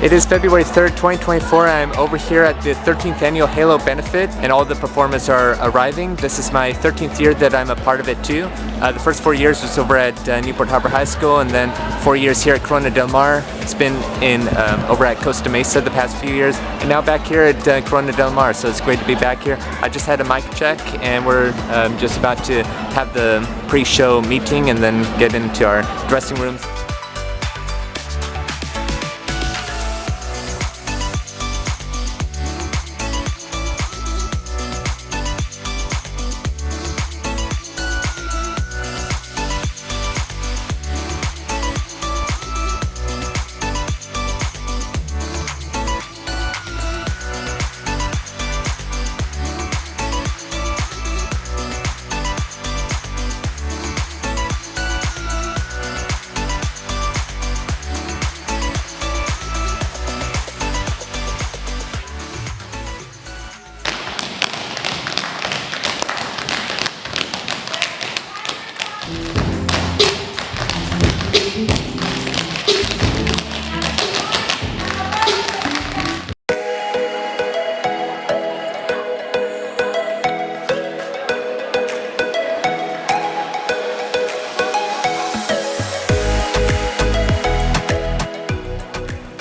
It is February 3rd, 2024. I'm over here at the 13th annual Halo benefit and all the performers are arriving. This is my 13th year that I'm a part of it too. The first 4 years was over at Newport Harbor High School and then 4 years here at Corona Del Mar. It's been over at Costa Mesa the past few years and now back here at Corona Del Mar, so it's great to be back here. I just had a mic check and we're just about to have the pre-show meeting and then get into our dressing rooms.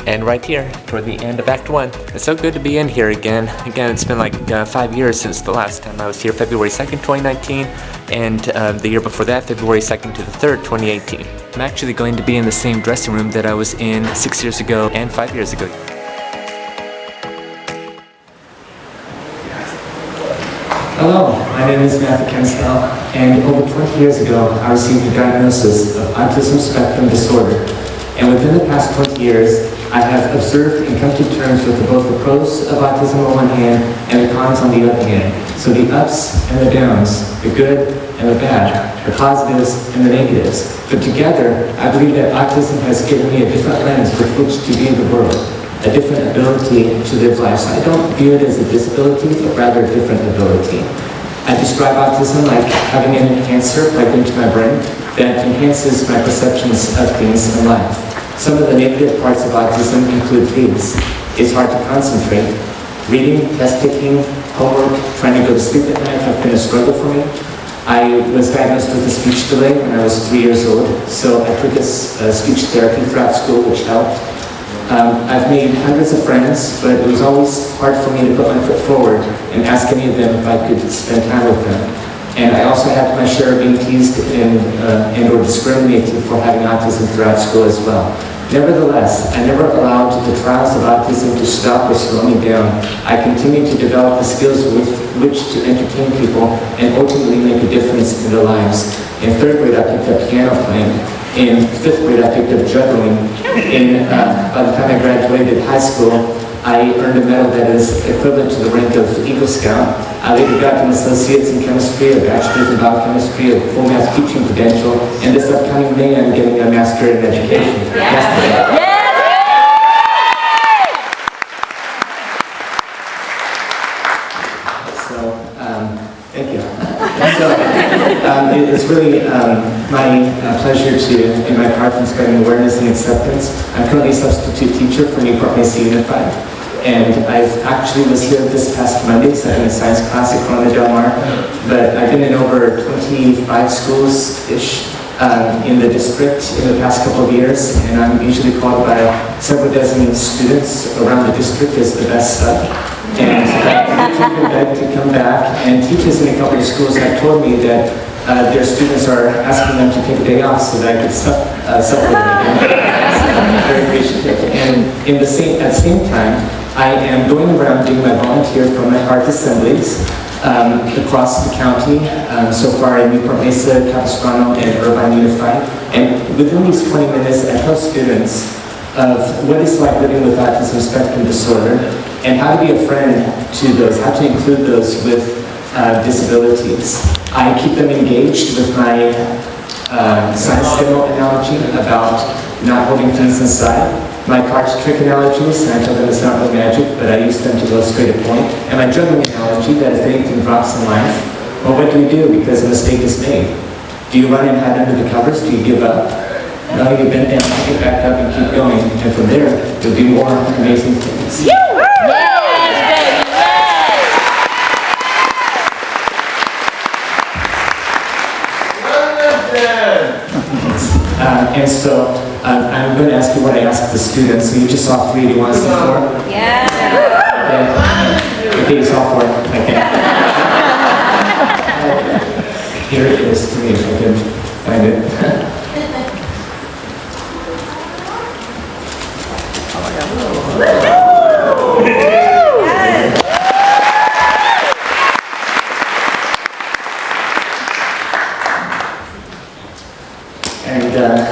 And right here, toward the end of Act 1. It's so good to be in here again. Again, it's been like 5 years since the last time I was here, February 2nd, 2019, and the year before that, February 2nd to the 3rd, 2018. I'm actually going to be in the same dressing room that I was in 6 years ago and 5 years ago. Hello, my name is MKT&x, and over 20 years ago, I received a diagnosis of autism spectrum disorder. And within the past 20 years, I have observed and come to terms with both the pros of autism on one hand and the cons on the other hand. So the ups and the downs, the good and the bad, the positives and the negatives. But together, I believe that autism has given me a different lens with which to view the world, a different ability to live life. So I don't view it as a disability, but rather a different ability. I describe autism like having an enhancer plugged into my brain that enhances my perceptions of things in life. Some of the negative parts of autism include these. It's hard to concentrate. Reading, test taking, homework, trying to go to sleep at night have been a struggle for me. I was diagnosed with a speech delay when I was 3 years old, so I took a speech therapy throughout school, which helped. I've made hundreds of friends, but it was always hard for me to put my foot forward and ask any of them if I could spend time with them. And I also had my share of being teased and or discriminated for having autism throughout school as well. Nevertheless, I never allowed the trials of autism to stop or slow me down. I continued to develop the skills with which to entertain people and ultimately make a difference in their lives. In 3rd grade, I picked up piano playing. In 5th grade, I picked up juggling. By the time I graduated high school, I earned a medal that is equivalent to the rank of Eagle Scout. I later got an associate's in chemistry, a bachelor's in biochemistry, a full math teaching credential, and this upcoming May I'm getting a master in education. Yeah. So, thank you. So, it's really my pleasure to, in my part, in spreading awareness and acceptance. I'm currently a substitute teacher for Newport Mesa Unified. And I actually was here this past Monday, so I had a science class at Corona Del Mar. But I've been in over 25 schools-ish in the district in the past couple of years, and I'm usually called by several dozen students around the district as the best stuff. And people beg to come back, and teachers in a couple of schools have told me that their students are asking them to take a day off so that I could supplement them. I'm very appreciative. And at the same time, I am going around doing my volunteer for my art assemblies across the county, so far in Newport Mesa, Capistrano, and Irvine Unified. And within these 20 minutes, I tell students of what it's like living with autism spectrum disorder and how to be a friend to those, how to include those with disabilities. I keep them engaged with my science demo analogy about not holding things inside. My card trick analogies, and I tell them it's not really magic, but I use them to go straight to point. And my juggling analogy, that if anything drops in life, well, what do we do because a mistake is made? Do you run and hide under the covers? Do you give up? Now you bend down, pick it back up, and keep going. And from there, you'll do more amazing things. And so I'm going to ask you what I asked the students. So you just saw 3. Do you want to see 4? Yeah. Okay, you saw 4. Okay. Here it is to me, if I can find it.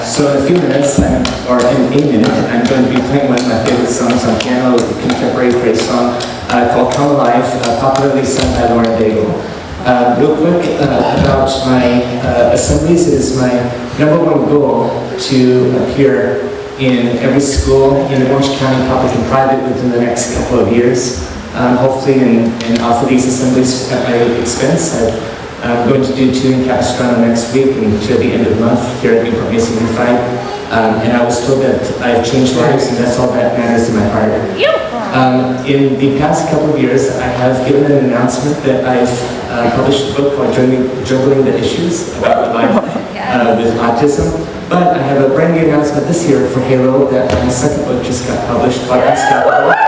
So in a few minutes, or in a minute, I'm going to be playing one of my favorite songs on piano, a contemporary praise song called Come Alive, popularly sung by Lauren Daigle. Real quick about my assemblies, it is my #1 goal to appear in every school in Orange County, public and private, within the next couple of years. Hopefully, and offer these assemblies at my expense. I'm going to do 2 in Capistrano next week and 2 at the end of the month here at Newport Mesa Unified. And I was told that I've changed lives, and that's all that matters in my heart. In the past couple of years, I have given an announcement that I've published a book called Juggling the Issues about life with autism. But I have a brand new announcement this year for Halo that my second book just got published called Unstoppable.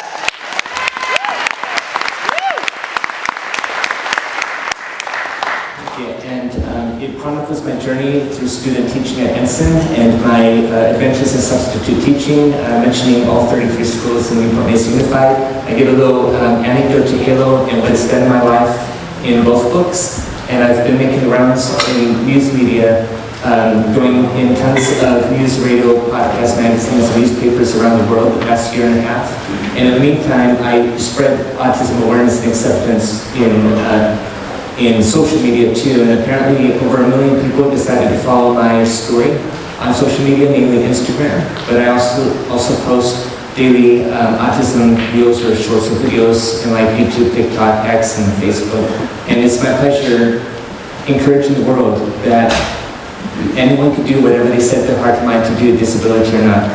It chronicles my journey through student teaching at Ensign and my adventures in substitute teaching, mentioning all 33 schools in Newport Mesa Unified. I give a little anecdote to Halo and what it's done in my life in both books, and I've been making the rounds in news media, going in tons of news, radio, podcast, magazines, and newspapers around the world the past year and a half. And in the meantime, I spread autism awareness and acceptance in social media too, and apparently over 1 million people decided to follow my story on social media, namely Instagram. But I also post daily autism reels or shorts and videos in like YouTube, TikTok, X, and Facebook. And it's my pleasure encouraging the world that anyone can do whatever they set their heart and mind to do, disability or not.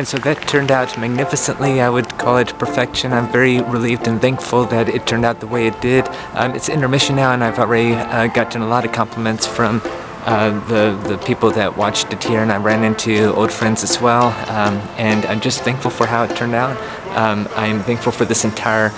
And so that turned out magnificently. I would call it perfection. I'm very relieved and thankful that it turned out the way it did. It's intermission now, and I've already gotten a lot of compliments from the people that watched it here, and I ran into old friends as well, and I'm just thankful for how it turned out. I'm thankful for this entire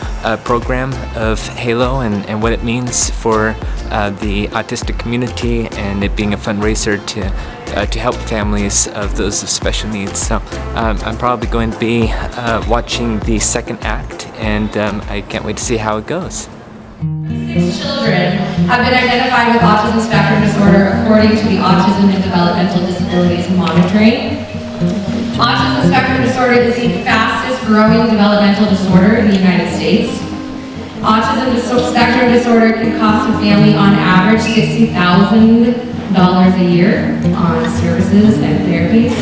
program of Halo and what it means for the autistic community, and it being a fundraiser to help families of those of special needs. So I'm probably going to be watching the second act, and I can't wait to see how it goes. 6 children have been identified with autism spectrum disorder according to the Autism and Developmental Disabilities Monitoring. Autism spectrum disorder is the fastest growing developmental disorder in the United States. Autism spectrum disorder can cost a family on average $60,000 a year on services and therapies.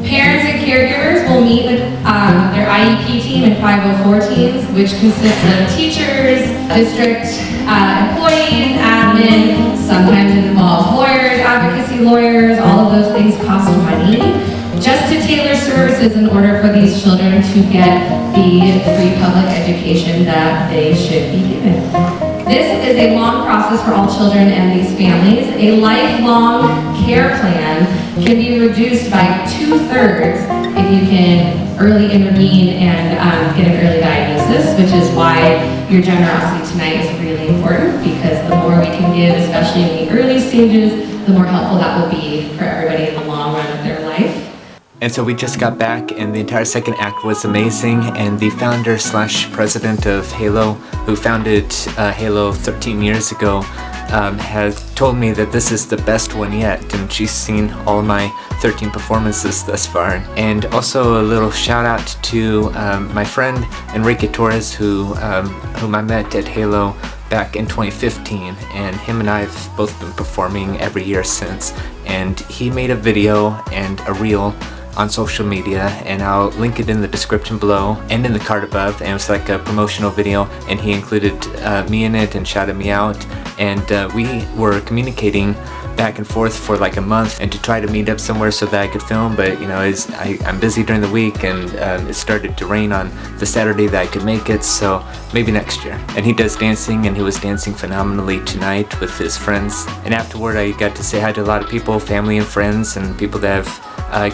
Parents and caregivers will meet with their IEP team and 504 teams, which consists of teachers, district employees, admin, sometimes it involves lawyers, advocacy lawyers, all of those things cost money, just to tailor services in order for these children to get the free public education that they should be given. This is a long process for all children and these families. A lifelong care plan can be reduced by 2/3 if you can early intervene and get an early diagnosis, which is why your generosity tonight is really important, because the more we can give, especially in the early stages, the more helpful that will be for everybody in the long run of their life. And so we just got back, and the entire second act was amazing, and the founder / president of Halo, who founded Halo 13 years ago, has told me that this is the best one yet, and she's seen all my 13 performances thus far. And also a little shout out to my friend Enrique Torres, whom I met at Halo back in 2015, and him and I have both been performing every year since. And he made a video and a reel on social media, and I'll link it in the description below and in the card above, and it's like a promotional video, and he included me in it and shouted me out, and we were communicating back and forth for like a month, and to try to meet up somewhere so that I could film, but you know, I'm busy during the week, and it started to rain on the Saturday that I could make it, so maybe next year. And he does dancing, and he was dancing phenomenally tonight with his friends, and afterward I got to say hi to a lot of people, family and friends, and people that have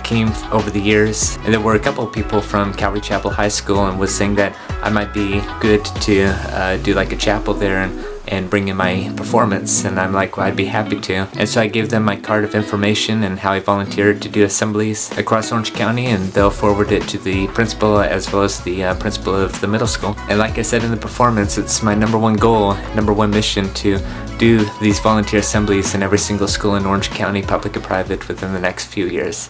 came over the years. And there were a couple of people from Calvary Chapel High School, and was saying that I might be good to do like a chapel there and bring in my performance, and I'm like, well, I'd be happy to. And so I gave them my card of information and how I volunteered to do assemblies across Orange County, and they'll forward it to the principal as well as the principal of the middle school. And like I said in the performance, it's my number one goal, number one mission, to do these volunteer assemblies in every single school in Orange County, public and private, within the next few years.